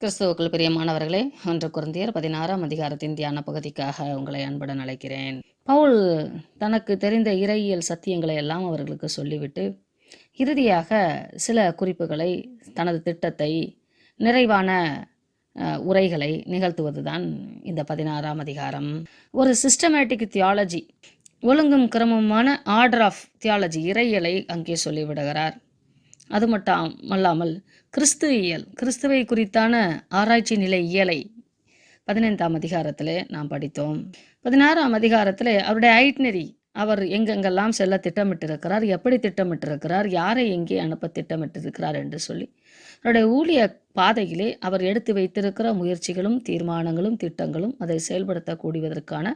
கிறிஸ்துவுக்குள் பிரியமானவர்களே, 1 கொரிந்தியர் 16ஆம் அதிகாரத்தின் தியான பகுதிக்காக உங்களை அன்புடன் அழைக்கிறேன். பவுல் தனக்கு தெரிந்த இறையியல் சத்தியங்களை எல்லாம் அவர்களுக்கு சொல்லிவிட்டு, இறுதியாக சில குறிப்புகளை, தனது திட்டத்தை, நிறைவான உரைகளை நிகழ்த்துவதுதான் இந்த 16ஆம் அதிகாரம். ஒரு சிஸ்டமேட்டிக் தியாலஜி, ஒழுங்கும் கிரமமான ஆர்டர் ஆஃப் தியாலஜி, இறையியலை அங்கே சொல்லிவிடுகிறார். அது மட்டுமல்லாமல் கிறிஸ்துவை குறித்தான ஆராய்ச்சி நிலை இயலை 15ஆம் அதிகாரத்திலே நாம் படித்தோம். 16ஆம் அதிகாரத்திலே அவருடைய ஐட்னரி, அவர் எங்கெங்கெல்லாம் செல்ல திட்டமிட்டிருக்கிறார், எப்படி திட்டமிட்டிருக்கிறார், யாரை எங்கே அனுப்ப திட்டமிட்டிருக்கிறார் என்று சொல்லி அவருடைய ஊழிய பாதையிலே அவர் எடுத்து வைத்திருக்கிற முயற்சிகளும் தீர்மானங்களும் திட்டங்களும் அதை செயல்படுத்தக்கூடியதற்கான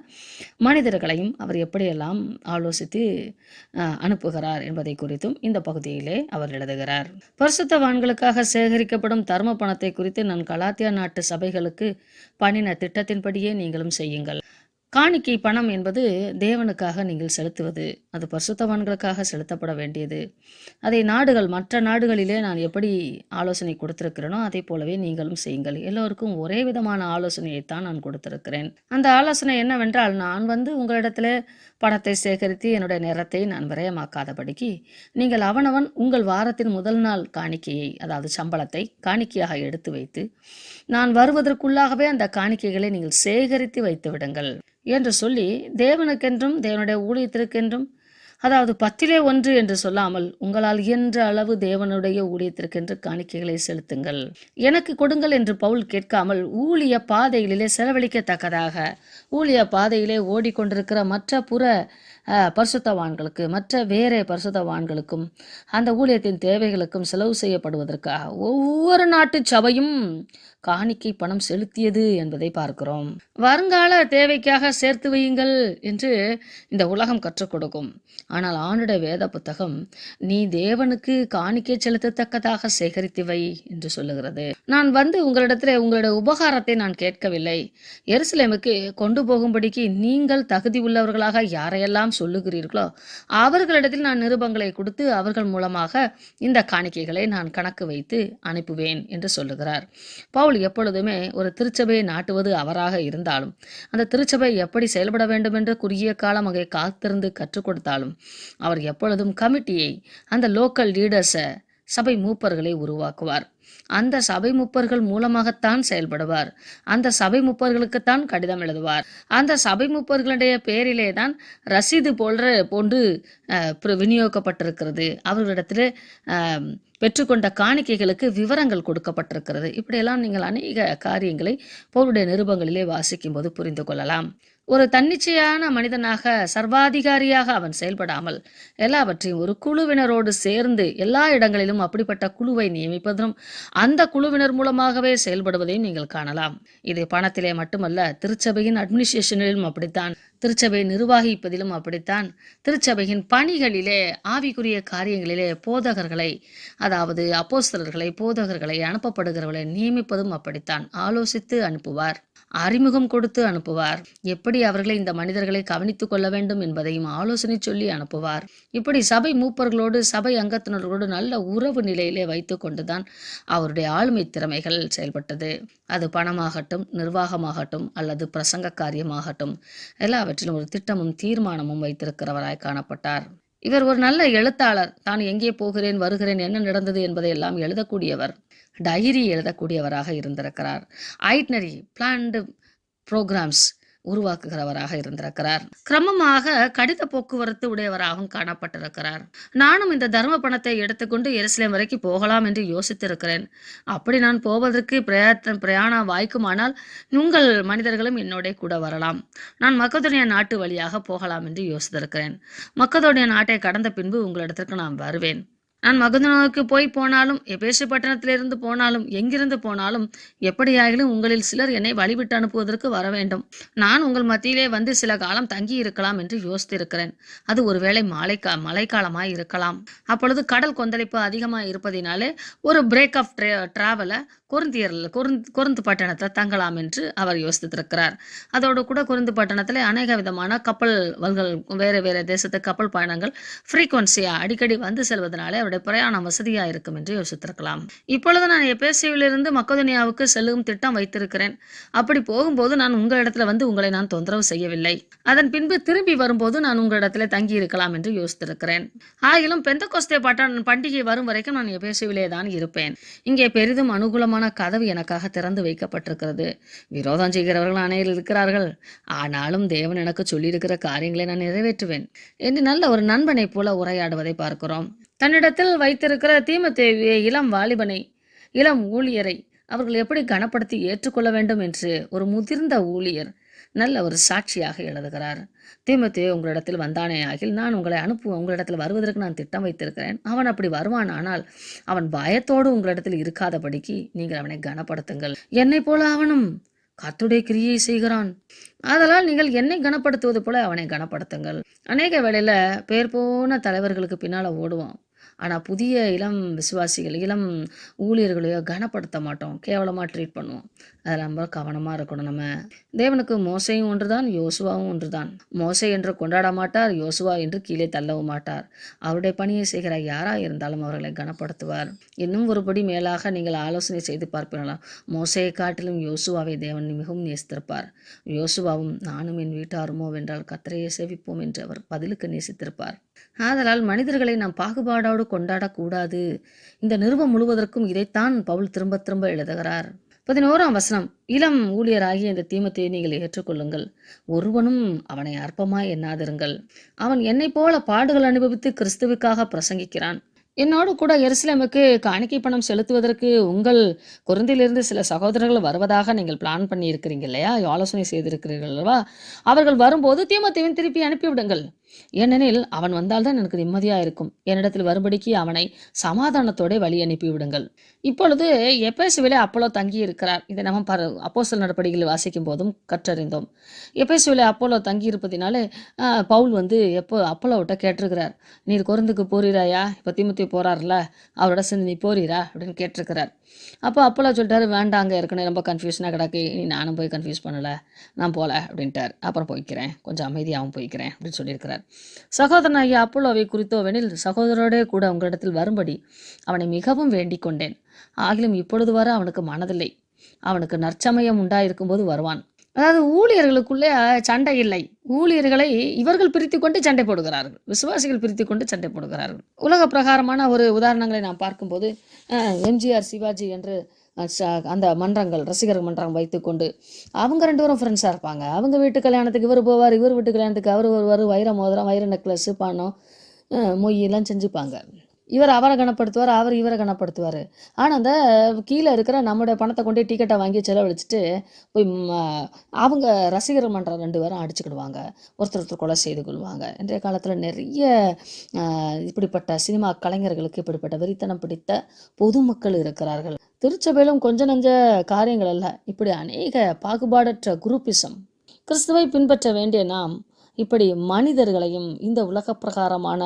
மனிதர்களையும் அவர் எப்படியெல்லாம் ஆலோசித்து அனுப்புகிறார் என்பதை குறித்தும் இந்த பகுதியிலே அவர் எழுதுகிறார். பரிசுத்தவான்களுக்காக சேகரிக்கப்படும் தர்ம பணத்தை குறித்து நான் கலாத்தியா நாட்டு சபைகளுக்கு பண்ணின திட்டத்தின்படியே நீங்களும் செய்யுங்கள். காணிக்கை பணம் என்பது தேவனுக்காக நீங்கள் செலுத்துவது, அது பரிசுத்தவான்களுக்காக செலுத்தப்பட வேண்டியது. அதை மற்ற நாடுகளிலே நான் எப்படி ஆலோசனை கொடுத்திருக்கிறேனோ அதே போலவே நீங்களும் செய்யுங்கள். எல்லோருக்கும் ஒரே விதமான ஆலோசனையைத்தான் நான் கொடுத்திருக்கிறேன். அந்த ஆலோசனை என்னவென்றால், நான் உங்களிடத்துல பணத்தை சேகரித்து என்னுடைய நேரத்தை நான் விரயமாக்காதபடிக்கு நீங்கள் அவனவன் உங்கள் வாரத்தின் முதல் நாள் காணிக்கையை, அதாவது சம்பளத்தை காணிக்கையாக எடுத்து வைத்து நான் வருவதற்குள்ளாகவே அந்த காணிக்கைகளை நீங்கள் சேகரித்து வைத்து விடுங்கள் என்று சொல்லி, தேவனுக்கென்றும் தேவனுடைய ஊழியத்திற்கென்றும், அதாவது 10 என்று சொல்லாமல் உங்களால் இயன்ற அளவு தேவனுடைய ஊழியத்திற்கென்று காணிக்கைகளை செலுத்துங்கள், எனக்கு கொடுங்கள் என்று பவுல் கேட்காமல், ஊழிய பாதைகளிலே செலவழிக்கத்தக்கதாக ஊழிய பாதையிலே ஓடிக்கொண்டிருக்கிற மற்ற புற பரிசுத்தவான்களுக்கு, மற்ற வேறே பரிசுத்தவான்களுக்கும் அந்த ஊழியத்தின் தேவைகளுக்கும் செலவு செய்யப்படுவதற்காக ஒவ்வொரு நாட்டு சபையும் காணிக்கை பணம் செலுத்தியது என்பதை பார்க்கிறோம். வருங்கால தேவைக்காக சேர்த்து வையுங்கள் என்று இந்த உலகம் கற்றுக் கொடுக்கும். ஆனால் ஆண்டுடைய வேத புத்தகம், நீ தேவனுக்கு காணிக்கை செலுத்தத்தக்கதாக சேகரித்து வை என்று சொல்லுகிறது. நான் உங்களிடத்தில் உங்களுடைய உபகாரத்தை நான் கேட்கவில்லை. எருசலேமுக்கு கொண்டு போகும்படிக்கு நீங்கள் தகுதி உள்ளவர்களாக யாரையெல்லாம் சொல்லுகிறீர்களோ அவர்களிடத்தில் நான் நிருபங்களை கொடுத்து அவர்கள் மூலமாக இந்த காணிக்கைகளை நான் கணக்கு வைத்து அனுப்புவேன் என்று சொல்லுகிறார். பவுல் எப்பொழுதுமே ஒரு திருச்சபையை நாட்டுவது அவராக இருந்தாலும், அந்த திருச்சபை எப்படி செயல்பட வேண்டும் என்று குறுகிய காலம் அங்கே காத்திருந்து கற்றுக் கொடுத்தாலும், அவர் எப்பொழுதும் கமிட்டியை, அந்த லோக்கல் லீடர்ஸை, சபை மூப்பர்களை உருவாக்குவார். அந்த சபை முப்பர்கள் மூலமாகத்தான் செயல்படுவார். அந்த சபை முப்பர்களுக்குத்தான் கடிதம் எழுதுவார். அந்த சபை முப்பர்களுடைய பேரிலே தான் ரசீது போன்று விநியோகிக்கப்பட்டிருக்கிறது. அவர்களிடத்தில் பெற்றுக்கொண்ட காணிக்கைகளுக்கு விவரங்கள் கொடுக்கப்பட்டிருக்கிறது. இப்படியெல்லாம் நீங்கள் அநேக காரியங்களை பவுலுடைய நிருபங்களிலே வாசிக்கும் போது புரிந்து கொள்ளலாம். ஒரு தன்னிச்சையான மனிதனாக, சர்வாதிகாரியாக அவன் செயல்படாமல் எல்லாவற்றையும் ஒரு குழுவினரோடு சேர்ந்து எல்லா இடங்களிலும் அப்படிப்பட்ட குழுவை நியமிப்பதும் அந்த குழுவினர் மூலமாகவே செயல்படுவதையும் நீங்கள் காணலாம். இது பணத்திலே மட்டுமல்ல, திருச்சபையின் அட்மினிஸ்ட்ரேஷனிலும் அப்படித்தான், திருச்சபை நிர்வாகிப்பதிலும் அப்படித்தான், திருச்சபையின் பணிகளிலே, ஆவிக்குரிய காரியங்களிலே போதகர்களை, அதாவது அப்போஸ்தலர்களை, போதகர்களை, அனுப்பப்படுகிறவர்களை நியமிப்பதும் அப்படித்தான். ஆலோசித்து அனுப்புவார், அறிமுகம் கொடுத்து அனுப்புவார், எப்படி அவர்களை, இந்த மனிதர்களை கவனித்துக் கொள்ள வேண்டும் என்பதையும் ஆலோசனை சொல்லி அனுப்புவார். இப்படி சபை மூப்பர்களோடு, சபை அங்கத்தினர்களோடு நல்ல உறவு நிலையிலே வைத்து கொண்டுதான் அவருடைய ஆளுமை திறமைகள் செயல்பட்டது. அது பணமாகட்டும், நிர்வாகமாகட்டும், அல்லது பிரசங்க காரியமாகட்டும், எல்லாவற்றிலும் ஒரு திட்டமும் தீர்மானமும் வைத்திருக்கிறவராய் காணப்பட்டார். இவர் ஒரு நல்ல எழுத்தாளர். தான் எங்கே போகிறேன், வருகிறேன், என்ன நடந்தது என்பதை எல்லாம் எழுதக்கூடியவர், டைரி எழுதக்கூடியவராக இருந்திருக்கிறார். ஐட்னரி, பிளான்டு ப்ரோக்ராம்ஸ் உருவாக்குகிறவராக இருந்திருக்கிறார். கிரமமாக கடித போக்குவரத்து உடையவராகவும் காணப்பட்டிருக்கிறார். நானும் இந்த தர்ம பணத்தை எடுத்துக்கொண்டு எருசலேம் வரைக்கும் போகலாம் என்று யோசித்திருக்கிறேன். அப்படி நான் போவதற்கு பிரயாணம் வாய்க்குமானால் உங்கள் மனிதர்களும் என்னோட கூட வரலாம். நான் மக்கதோனியா நாட்டு வழியாக போகலாம் என்று யோசித்திருக்கிறேன். மக்கதோனியா நாட்டை கடந்த பின்பு உங்களிடத்திற்கு நான் வருவேன். நான் மகதோனியாவுக்கு போனாலும், எபேசு பட்டணத்திலிருந்து போனாலும், எங்கிருந்து போனாலும், எப்படியாகிலும் உங்களில் சிலர் என்னை வழிவிட்டு அனுப்புவதற்கு வர வேண்டும். நான் உங்கள் மத்தியிலே சில காலம் தங்கி இருக்கலாம் என்று யோசித்திருக்கிறேன். அது ஒருவேளை மழைக்காலமாய் இருக்கலாம். அப்பொழுது கடல் கொந்தளிப்பு அதிகமாக இருப்பதினாலே ஒரு பிரேக் ஆஃப் டிராவலை கொருந்து பட்டணத்தை தங்கலாம் என்று அவர் யோசித்திருக்கிறார். அதோடு கூட கொருந்து பட்டணத்தில் அநேக விதமான கப்பல்கள், வேறு வேறு தேசத்து கப்பல் பயணங்கள் ஃப்ரீக்வன்சியாக அடிக்கடி வந்து செல்வதனாலே அவருடைய பிரயாணம் வசதியாக இருக்கும் என்று யோசித்திருக்கலாம். இப்பொழுது நான் எபேசுவிலிருந்து மக்கதோனியாவுக்கு செல்லும் திட்டம் வைத்திருக்கிறேன். அப்படி போகும்போது நான் உங்களிடத்தில் வந்து உங்களை நான் தொந்தரவு செய்யவில்லை. அதன் பின்பு திரும்பி வரும்போது நான் உங்களிடத்தில் தங்கி இருக்கலாம் என்று யோசித்திருக்கிறேன். ஆகிலும் பெந்தகோஸ்தே பண்டிகை வரும் வரைக்கும் நான் எபேசுவிலே தான் இருப்பேன். இங்கே பெரிதும் அனுகூலமான கதவு எனக்காக திறந்து வைக்கப்பட்டிருக்கிறது. விரோதம் செய்கிறவர்கள் அனைவரும் இருக்கிறார்கள். ஆனாலும் தேவன் எனக்கு சொல்லியிருக்கிற காரியங்களை நான் நிறைவேற்றுவேன் என்று நல்ல ஒரு நண்பனை போல உரையாடுவதை பார்க்கிறோம். தன்னிடத்தில் வைத்திருக்கிற தீமோத்தேயுவை, இளம் வாலிபனை, இளம் ஊழியரை அவர்கள் எப்படி கனப்படுத்தி ஏற்றுக்கொள்ள வேண்டும் என்று ஒரு முதிர்ந்த ஊழியர் நல்ல ஒரு சாட்சியாக எழுதுகிறார். தீமோத்தேயு உங்களிடத்தில் வந்தானே ஆகில் நான் உங்களை உங்களிடத்தில் வருவதற்கு நான் திட்டம் வைத்திருக்கிறேன். அவன் அப்படி வருவான், ஆனால் அவன் பயத்தோடு உங்களிடத்தில் இருக்காதபடிக்கு நீங்கள் அவனை கனப்படுத்துங்கள். என்னை போல அவனும் கர்த்தருடைய கிரியை செய்கிறான். ஆதலால் நீங்கள் என்னை கனப்படுத்துவது போல அவனை கனப்படுத்துங்கள். அநேக வேளையில பேர் போன தலைவர்களுக்கு பின்னால ஓடுவோம். ஆனால் புதிய இளம் விசுவாசிகள், இளம் ஊழியர்களையோ கனப்படுத்த மாட்டோம், கேவலமாக ட்ரீட் பண்ணுவோம். அதில் ரொம்ப கவனமாக இருக்கணும். நம்ம தேவனுக்கு மோசையும் ஒன்று தான், யோசுவாவும் ஒன்று தான். மோசை என்று கொண்டாட மாட்டார், யோசுவா என்று கீழே தள்ளவும் மாட்டார். அவருடைய பணியை செய்கிற யாராக இருந்தாலும் அவர்களை கனப்படுத்துவார். இன்னும் ஒருபடி மேலாக நீங்கள் ஆலோசனை செய்து பார்ப்பீர்களா? மோசையை காட்டிலும் யோசுவாவை தேவன் மிகவும் நேசித்திருப்பார். யோசுவாவும் நானும் என் வீட்டாருமோ வென்றால் கர்த்தரையே சேவிப்போம் என்று அவர் பதிலுக்கு நேசித்திருப்பார். ஆதலால் மனிதர்களை நாம் பாகுபாடோடு கொண்டாடக்கூடாது. இந்த நிருபம் முழுவதற்கும் இதைத்தான் பவுல் திரும்ப திரும்ப எழுதுகிறார். 11ஆம் வசனம், இளம் ஊழியராகிய இந்த தீமோத்தேயுவை நீங்கள் ஏற்றுக்கொள்ளுங்கள். ஒருவனும் அவனை அற்பமாய் எண்ணாதிருங்கள். அவன் என்னை போல பாடுகள் அனுபவித்து கிறிஸ்துவுக்காக பிரசங்கிக்கிறான். என்னோடு கூட எருசலேமுக்கு காணிக்கை பணம் செலுத்துவதற்கு உங்கள் கொரிந்திலிருந்து சில சகோதரர்கள் வருவதாக நீங்கள் பிளான் பண்ணி இருக்கிறீங்க இல்லையா, ஆலோசனை செய்திருக்கிறீர்கள் அல்லவா? அவர்கள் வரும்போது தீமோத்தேயுவை திருப்பி அனுப்பிவிடுங்கள். ஏனெனில் அவன் வந்தால்தான் எனக்கு நிம்மதியாக இருக்கும். என்னிடத்தில் வரும்படிக்கு அவனை சமாதானத்தோட வழி அனுப்பிவிடுங்கள். இப்பொழுது எபேசுவிலே அப்போலோ தங்கி இருக்கிறார். இதை நம்ம அப்போஸ்தலர் நடபடிகளில் வாசிக்கும் போதும் கற்றறிந்தோம். எபேசுவிலே அப்போலோ தங்கி இருப்பதினாலே பவுல் எப்போ அப்போலோவிட்ட கேட்டிருக்கிறார், நீர் கொரிந்துக்கு போறீராயா? இப்போ தீமோத்தேயு போறாருல, அவரோட சேர்ந்து நீ போறீரா அப்படின்னு கேட்டிருக்கிறார். அப்போ அப்போலோ சொல்லிட்டாரு, வேண்டாங்க, ஏற்கனவே ரொம்ப கன்ஃபியூஷனாக கிடக்கு, நீ நானும் போய் கன்ஃபியூஸ் பண்ணலை, நான் போகல அப்படின்ட்டார். அப்புறம் போய்க்கிறேன், கொஞ்சம் அமைதியாகவும் போய்க்கிறேன் அப்படின்னு சொல்லியிருக்கிறார். சகோதரன் ஐயா அப்போலோவை குறித்தோவெனில் சகோதரோடே கூட உங்களிடத்தில் வரும்படி அவனை மிகவும் வேண்டிக் கொண்டேன். ஆகிலும் இப்பொழுது வர அவனுக்கு மனதில்லை. அவனுக்கு நற்சமயம் உண்டாயிருக்கும் போது வருவான். அதாவது ஊழியர்களுக்குள்ளே சண்டை இல்லை. ஊழியர்களை இவர்கள் பிரித்து கொண்டு சண்டை போடுகிறார்கள், விசுவாசிகள் பிரித்து கொண்டு சண்டை போடுகிறார்கள். உலக பிரகாரமான ஒரு உதாரணங்களை நாம் பார்க்கும்போது எம்ஜிஆர், சிவாஜி என்று அந்த மன்றங்கள், ரசிகர் மன்றம் வைத்துக்கொண்டு அவங்க 2 பேரும் ஃப்ரெண்ட்ஸாக இருப்பாங்க. அவங்க வீட்டு கல்யாணத்துக்கு இவர் போவார், இவர் வீட்டு கல்யாணத்துக்கு அவர் வருவார். வைர மோதிரம், வைர நெக்லஸ், பணம், மொய்யெல்லாம் செஞ்சுப்பாங்க. இவர் அவரை கனப்படுத்துவார், அவர் இவரை கனப்படுத்துவார். ஆனால் அந்த கீழே இருக்கிற நம்முடைய பணத்தை கொண்டு டிக்கெட்டை வாங்கி செலவழிச்சிட்டு போய் அவங்க ரசிகர் மன்றம் 2 பேரும் அடிச்சுக்கிடுவாங்க, ஒருத்தர் கொலை செய்து கொள்வாங்க. இன்றைய காலத்தில் நிறைய இப்படிப்பட்ட சினிமா கலைஞர்களுக்கு இப்படிப்பட்ட வெறித்தனம் பிடித்த பொதுமக்கள் இருக்கிறார்கள். திருச்சபையிலும் கொஞ்ச நஞ்ச காரியங்கள் அல்ல, இப்படி அநேக பாகுபாடற்ற குரூப்பிசம். கிறிஸ்துவை பின்பற்ற வேண்டிய நாம் இப்படி மனிதர்களையும் இந்த உலக பிரகாரமான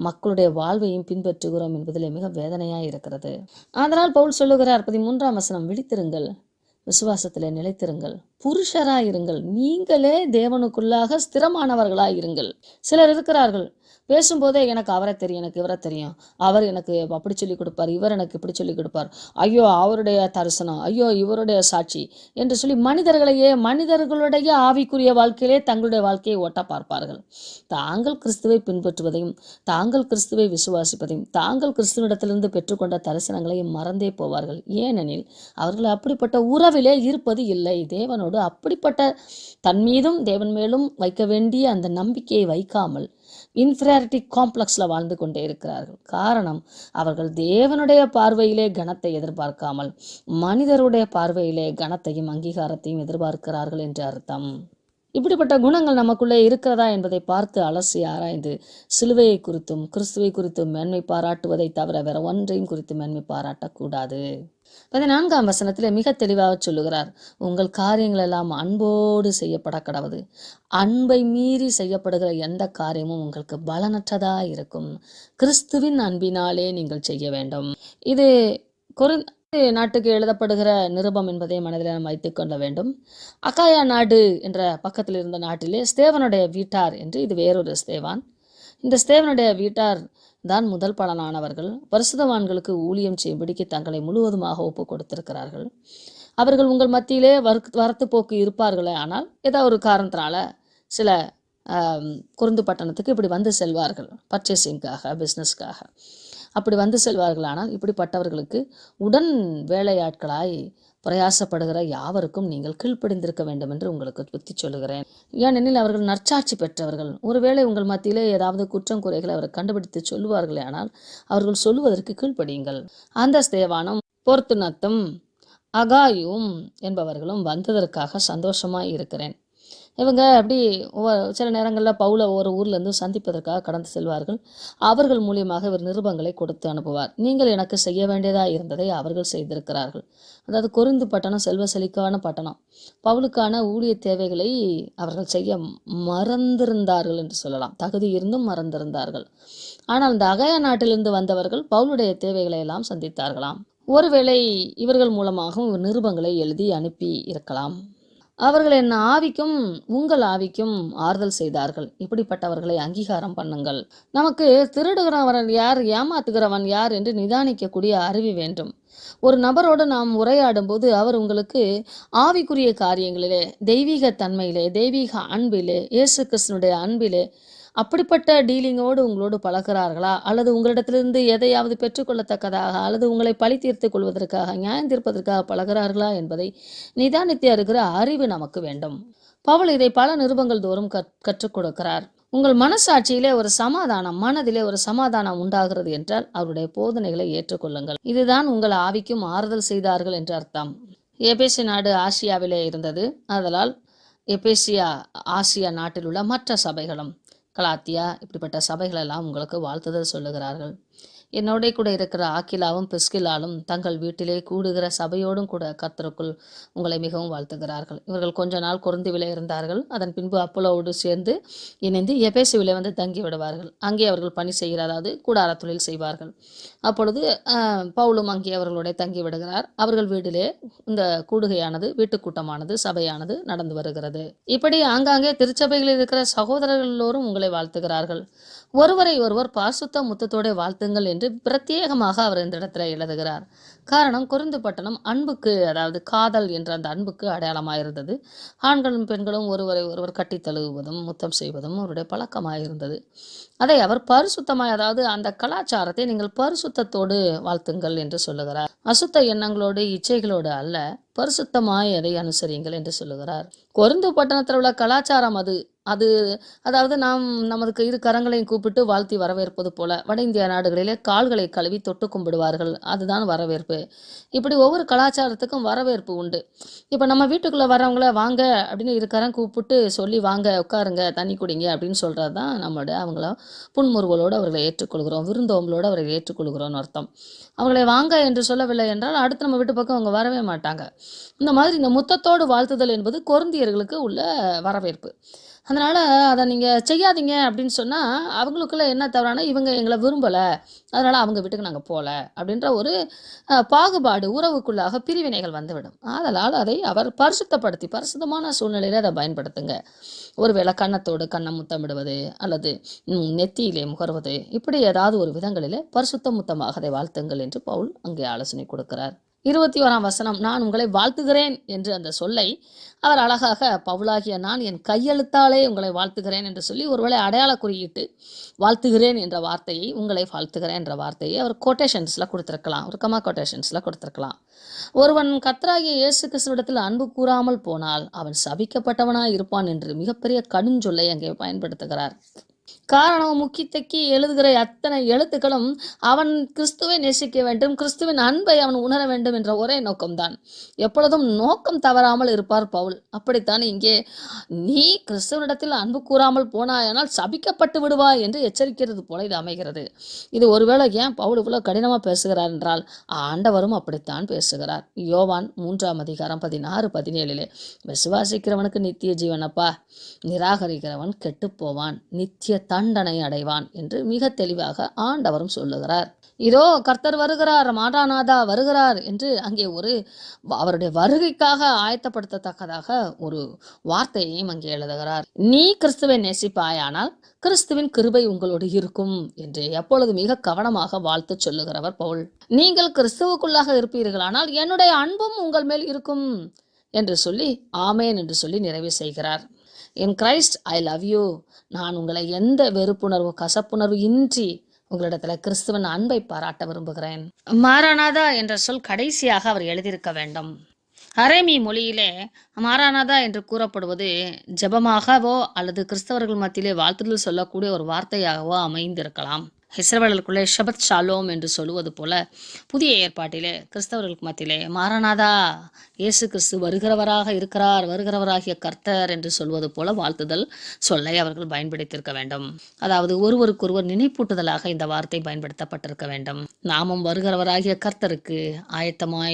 மக்களுடைய வாழ்வையும் பின்பற்றுகிறோம் என்பதில் மிக வேதனையாக இருக்கிறது. அதனால் பவுல் சொல்லுகிறார் 13ஆம் வசனம், விழித்திருங்கள், விசுவாசத்திலே நிலைத்திருங்கள், புருஷராயிருங்கள், நீங்களே தேவனுக்குள்ளாக ஸ்திரமானவர்களாயிருங்கள். சிலர் இருக்கிறார்கள், பேசும்போதே எனக்கு அவரை தெரியும், எனக்கு இவரை தெரியும், அவர் எனக்கு அப்படி சொல்லி கொடுப்பார், இவர் எனக்கு இப்படி சொல்லி கொடுப்பார், ஐயோ அவருடைய தரிசனம், ஐயோ இவருடைய சாட்சி என்று சொல்லி மனிதர்களுடைய ஆவிக்குரிய வாழ்க்கையிலே தங்களுடைய வாழ்க்கையை ஓட்ட பார்ப்பார்கள். தாங்கள் கிறிஸ்துவை பின்பற்றுவதையும் தாங்கள் கிறிஸ்துவை விசுவாசிப்பதையும் தாங்கள் கிறிஸ்துவிடத்திலிருந்து பெற்றுக்கொண்ட தரிசனங்களையும் மறந்தே போவார்கள். ஏனெனில் அவர்கள் அப்படிப்பட்ட உறவிலே இருப்பது இல்லை. தேவனோடு அப்படிப்பட்ட தன் மீதும் தேவன் மேலும் வைக்க வேண்டிய அந்த நம்பிக்கையை வைக்காமல் இன்ஃபீரியாரிட்டி காம்ப்ளெக்ஸில் வாழ்ந்து கொண்டே இருக்கிறார்கள். காரணம், அவர்கள் தேவனுடைய பார்வையிலே கனத்தை எதிர்பார்க்காமல் மனிதருடைய பார்வையிலே கனத்தையும் அங்கீகாரத்தையும் எதிர்பார்க்கிறார்கள் என்று அர்த்தம். இப்படிப்பட்ட குணங்கள் நமக்குள்ளே இருக்கிறதா என்பதை பார்த்து அலசி ஆராய்ந்து சிலுவையை குறித்தும் கிறிஸ்துவை குறித்தும் மேன்மை பாராட்டுவதை தவிர வேற ஒன்றையும் குறித்து மேன்மை பாராட்டக்கூடாது. 14ஆம் வசனத்திலே மிக தெளிவாக சொல்லுகிறார், உங்கள் காரியங்கள் எல்லாம் அன்போடு செய்யப்பட கடவுது. அன்பை மீறி செய்யப்படுகிற எந்த காரியமும் உங்களுக்கு பலனற்றதா இருக்கும். கிறிஸ்துவின் அன்பினாலே நீங்கள் செய்ய வேண்டும். இது நாட்டுக்கு எழுதப்படுகிற நிருபம் என்பதை மனதில் நாம் வைத்துக் கொள்ள வேண்டும். அகாயா நாடு என்ற பக்கத்தில் இருந்த நாட்டிலே ஸ்தேவனுடைய வீட்டார் என்று, இது வேறொரு ஸ்தேவான். இந்த ஸ்தேவனுடைய வீட்டார் தான் முதல் பலனானவர்கள். பரிசுத்தவான்களுக்கு ஊழியம் செய்யும்படிக்கு தங்களை முழுவதுமாக ஒப்பு கொடுத்திருக்கிறார்கள். அவர்கள் உங்கள் மத்தியிலே வரத்து போக்கு இருப்பார்களே, ஆனால் ஏதோ ஒரு காரணத்தினால சில கொரிந்து பட்டணத்துக்கு இப்படி வந்து செல்வார்கள், பர்ச்சேசிங்காக, பிஸ்னஸ்க்காக அப்படி வந்து செல்வார்கள். ஆனால் இப்படிப்பட்டவர்களுக்கு உடன் வேலையாட்களாய் பிரயாசப்படுகிற யாவருக்கும் நீங்கள் கீழ்ப்படிந்திருக்க வேண்டும் என்று உங்களுக்கு புத்தி சொல்லுகிறேன். ஏனெனில் அவர்கள் நற்சாட்சி பெற்றவர்கள். ஒருவேளை உங்கள் மத்தியிலே ஏதாவது குற்றம் குறைகளை அவர் கண்டுபிடித்து சொல்லுவார்களே, ஆனால் அவர்கள் சொல்லுவதற்கு கீழ்ப்படியுங்கள். அந்த ஸ்தேவானும் பொர்த்துனத்தும் அகாயும் என்பவர்களும் வந்ததற்காக சந்தோஷமாய் இருக்கிறேன். இவங்க அப்படி சில நேரங்களில் பவுலை ஒரு ஊர்லேருந்து சந்திப்பதற்காக கடந்து செல்வார்கள். அவர்கள் மூலியமாக இவர் நிருபங்களை கொடுத்து அனுப்புவார். நீங்கள் எனக்கு செய்ய வேண்டியதாக இருந்ததை அவர்கள் செய்திருக்கிறார்கள். அதாவது கொரிந்து பட்டணம் செல்வ செழிக்கான பட்டணம். பவுலுக்கான ஊழிய தேவைகளை அவர்கள் செய்ய மறந்திருந்தார்கள் என்று சொல்லலாம். தகுதி இருந்தும் மறந்திருந்தார்கள். ஆனால் இந்த அகாயா நாட்டிலிருந்து வந்தவர்கள் பவுலுடைய தேவைகளை எல்லாம் சந்தித்தார்களாம். ஒருவேளை இவர்கள் மூலமாகவும் நிருபங்களை எழுதி அனுப்பி இருக்கலாம். அவர்கள் என் ஆவிக்கும் உங்கள் ஆவிக்கும் ஆறுதல் செய்தார்கள். இப்படிப்பட்டவர்களை அங்கீகாரம் பண்ணுங்கள். நமக்கு திருடுகிறவன் யார், ஏமாத்துகிறவன் யார் என்று நிதானிக்கக்கூடிய அறிவு வேண்டும். ஒரு நபரோடு நாம் உரையாடும் போது அவர் உங்களுக்கு ஆவிக்குரிய காரியங்களிலே, தெய்வீக தன்மையிலே, தெய்வீக அன்பிலே, இயேசு கிறிஸ்துனுடைய அன்பிலே அப்படிப்பட்ட டீலிங்கோடு உங்களோடு பழகிறார்களா, அல்லது உங்களிடத்திலிருந்து எதையாவது பெற்றுக்கொள்ளத்தக்கதாக, அல்லது உங்களை பழி தீர்த்துக் கொள்வதற்காக, நியாயம் தீர்ப்பதற்காக பழகிறார்களா என்பதை நிதானித்து அறிகிற அறிவு நமக்கு வேண்டும். பவுல் இதை பல நிருபங்கள் தோறும் கற்றுக் கொடுக்கிறார். உங்கள் மனசாட்சியிலே ஒரு சமாதானம், மனதிலே ஒரு சமாதானம் உண்டாகிறது என்றால் அவருடைய போதனைகளை ஏற்றுக்கொள்ளுங்கள். இதுதான் உங்கள் ஆவிக்கும் ஆறுதல் செய்தார்கள் என்று அர்த்தம். எபேசு நாடு ஆசியாவிலே இருந்தது. அதனால் எபேசியா ஆசியா நாட்டில் உள்ள மற்ற சபைகளும், கலாத்தியா, இப்படிப்பட்ட சபைகள் எல்லாம் உங்களுக்கு வாழ்த்துதல் சொல்லுகிறார்கள். என்னோட கூட இருக்கிற ஆக்கிலாவும் பிஸ்கிலாலும் தங்கள் வீட்டிலே கூடுகிற சபையோடும் கூட கர்த்தருக்குள் உங்களை மிகவும் வாழ்த்துகிறார்கள். இவர்கள் கொஞ்ச நாள் கொரிந்துவிலே இருந்தார்கள். அதன் பின்பு அப்போலோவோடு சேர்ந்து இணைந்து எபேசுவிலே வந்து தங்கி விடுவார்கள். அங்கே அவர்கள் பணி செய்கிற, அதாவது கூடார தொழில் செய்வார்கள். அப்பொழுது பவுலும் அங்கே அவர்களோட தங்கி விடுகிறார். அவர்கள் வீட்டிலே இந்த கூடுகையானது, வீட்டுக்கூட்டமானது, சபையானது நடந்து வருகிறது. இப்படி ஆங்காங்கே திருச்சபைகளில் இருக்கிற சகோதரர்கள் எல்லோரும் உங்களை வாழ்த்துகிறார்கள். ஒருவரை ஒருவர் பரிசுத்த முத்தத்தோட வாழ்த்துங்கள் என்று பிரத்யேகமாக அவர் இந்த இடத்துல எழுதுகிறார். காரணம், கொரிந்து பட்டணம் அன்புக்கு, அதாவது காதல் என்ற அந்த அன்புக்கு அடையாளமாயிருந்தது. ஆண்களும் பெண்களும் ஒருவரை ஒருவர் கட்டி தழுவுவதும் முத்தம் செய்வதும் அவருடைய பழக்கமாயிருந்தது. அதை அவர் பரிசுத்தமாய், அதாவது அந்த கலாச்சாரத்தை நீங்கள் பரிசுத்தத்தோடு வாழ்த்துங்கள் என்று சொல்லுகிறார். அசுத்த எண்ணங்களோடு இச்சைகளோடு அல்ல, பரிசுத்தமாய் அதை அனுசரியுங்கள் என்று சொல்லுகிறார். கொரிந்து பட்டணத்தில் உள்ள கலாச்சாரம் அது அதாவது நாம் நமக்கு இரு கரங்களையும் கூப்பிட்டு வாழ்த்தி வரவேற்பது போல, வட இந்திய நாடுகளிலே கால்களை கழுவி தொட்டு கும்பிடுவார்கள். அதுதான் வரவேற்பு. இப்படி ஒவ்வொரு கலாச்சாரத்துக்கும் வரவேற்பு உண்டு. இப்போ நம்ம வீட்டுக்குள்ளே வரவங்கள வாங்க அப்படின்னு இரு கரம் கூப்பிட்டு சொல்லி, வாங்க உட்காருங்க, தண்ணி குடிங்க அப்படின்னு சொல்கிறது தான் நம்மளோட, அவங்கள புன்முறுவலோடு அவர்களை ஏற்றுக்கொள்கிறோம், விருந்தோம்பலோடு அவர்களை ஏற்றுக்கொள்கிறோன்னு அர்த்தம். அவங்களை வாங்க என்று சொல்லவில்லை என்றால் அடுத்து நம்ம வீட்டு பக்கம் அவங்க வரவே மாட்டாங்க. இந்த மாதிரி இந்த முத்தத்தோடு வாழ்த்துதல் என்பது கொரிந்தியர்களுக்கு உள்ள வரவேற்பு. அதனால் அதை நீங்கள் செய்யாதீங்க அப்படின்னு சொன்னால் அவங்களுக்குள்ள என்ன தவறானா, இவங்க எங்களை விரும்பலை, அதனால் அவங்க வீட்டுக்கு நாங்கள் போகல அப்படின்ற ஒரு பாகுபாடு, உறவுக்குள்ளாக பிரிவினைகள் வந்துவிடும். அதனால் அதை அவர் பரிசுத்தப்படுத்தி, பரிசுத்தமான சூழ்நிலையில் அதை பயன்படுத்துங்க. ஒருவேளை கன்னத்தோடு கன்னம் முத்தமிடுவது, அல்லது நெத்தியிலே முகர்வது, இப்படி ஏதாவது ஒரு விதங்களிலே பரிசுத்த முத்தமாக அதை வாழ்த்துங்கள் என்று பவுல் அங்கே ஆலோசனை கொடுக்கிறார். 21ஆம் வசனம், நான் உங்களை வாழ்த்துகிறேன் என்று அந்த சொல்லை அவர் அழகாக, பவுலாகிய நான் என் கையெழுத்தாலே உங்களை வாழ்த்துகிறேன் என்று சொல்லி ஒருவேளை அடையாள குறியிட்டு வாழ்த்துகிறேன் என்ற வார்த்தையை, உங்களை வாழ்த்துகிறேன் என்ற வார்த்தையை அவர் கோட்டேஷன்ஸில் கொடுத்துருக்கலாம், ஒரு கமா கோட்டேஷன்ஸில் கொடுத்துருக்கலாம். ஒருவன் கர்த்தராகிய இயேசு கிறிஸ்துவிடத்தில் அன்பு கூறாமல் போனால் அவன் சபிக்கப்பட்டவனாய் இருப்பான் என்று மிகப்பெரிய கடுஞ்சொல்லை அங்கே பயன்படுத்துகிறார். காரணம், முக்கியத்தக்கி எழுதுகிற அத்தனை எழுத்துக்களும் அவன் கிறிஸ்துவை நேசிக்க வேண்டும், கிறிஸ்துவின் அன்பை அவன் உணர வேண்டும் என்ற ஒரே நோக்கம்தான். எப்பொழுதும் நோக்கம் தவறாமல் இருப்பார் பவுல். அப்படித்தான் இங்கே, நீ கிறிஸ்துவனிடத்தில் அன்பு கூறாமல் போனாயானால் சபிக்கப்பட்டு விடுவாய் என்று எச்சரிக்கிறது போல இது அமைகிறது. இது ஒருவேளை ஏன் பவுல் இவ்வளோ கடினமாக பேசுகிறார் என்றால், ஆண்டவரும் அப்படித்தான் பேசுகிறார். யோவான் 3ஆம் அதிகாரம் 16-17 விசுவாசிக்கிறவனுக்கு நித்திய ஜீவனப்பா, நிராகரிக்கிறவன் கெட்டு போவான், நித்திய தண்டனை அடைவான் என்று மிக தெளிவாக ஆண்டவரும் சொல்லுகிறார். இதோ கர்த்தர் வருகிறார், மாராநாதா வருகிறார் என்று அங்கே அவருடைய வருகைக்காக ஆயத்தப்படுத்தத்தக்கதாக ஒரு வார்த்தையையும் அங்கே எழுதுகிறார். நீ கிறிஸ்துவை நேசிப்பாயானால் கிறிஸ்துவின் கிருபை உங்களோடு இருக்கும் என்று எப்பொழுது மிக கவனமாக வாழ்த்து சொல்லுகிறவர் பவுல். நீங்கள் கிறிஸ்துவுக்குள்ளாக இருப்பீர்களானால் என்னுடைய அன்பும் உங்கள் மேல் இருக்கும் என்று சொல்லி ஆமேன் என்று சொல்லி நிறைவு செய்கிறார். In Christ I love you. நான் உங்களை எந்த வெறுப்புணர்வு கசப்புணர்வு இன்றி உங்களிடத்துல கிறிஸ்துவன் அன்பை பாராட்ட விரும்புகிறேன். மாராநாதா என்ற சொல் கடைசியாக அவர் எழுதியிருக்க வேண்டும். அரேமி மொழியிலே மாராநாதா என்று கூறப்படுவது ஜெபமாகவோ அல்லது கிறிஸ்தவர்கள் மத்தியிலே வாழ்த்துதல் சொல்லக்கூடிய ஒரு வார்த்தையாகவோ அமைந்திருக்கலாம். இஸ்ரவேலர்களுக்குள்ளே ஷபத் ஷாலோம் என்று சொல்லுவது போல புதிய ஏற்பாட்டிலே கிறிஸ்தவர்களுக்கு மத்தியிலே மாராநாதா, இயேசு கிறிஸ்து வருகிறவராக இருக்கிறார், வருகிறவராகிய கர்த்தர் என்று சொல்வது போல வாழ்த்துதல் சொல்லை அவர்கள் பயன்படுத்தியிருக்க வேண்டும். அதாவது ஒருவருக்கொருவர் நினைப்பூட்டுதலாக இந்த வார்த்தை பயன்படுத்தப்பட்டிருக்க வேண்டும். நாமும் வருகிறவராகிய கர்த்தருக்கு ஆயத்தமாய்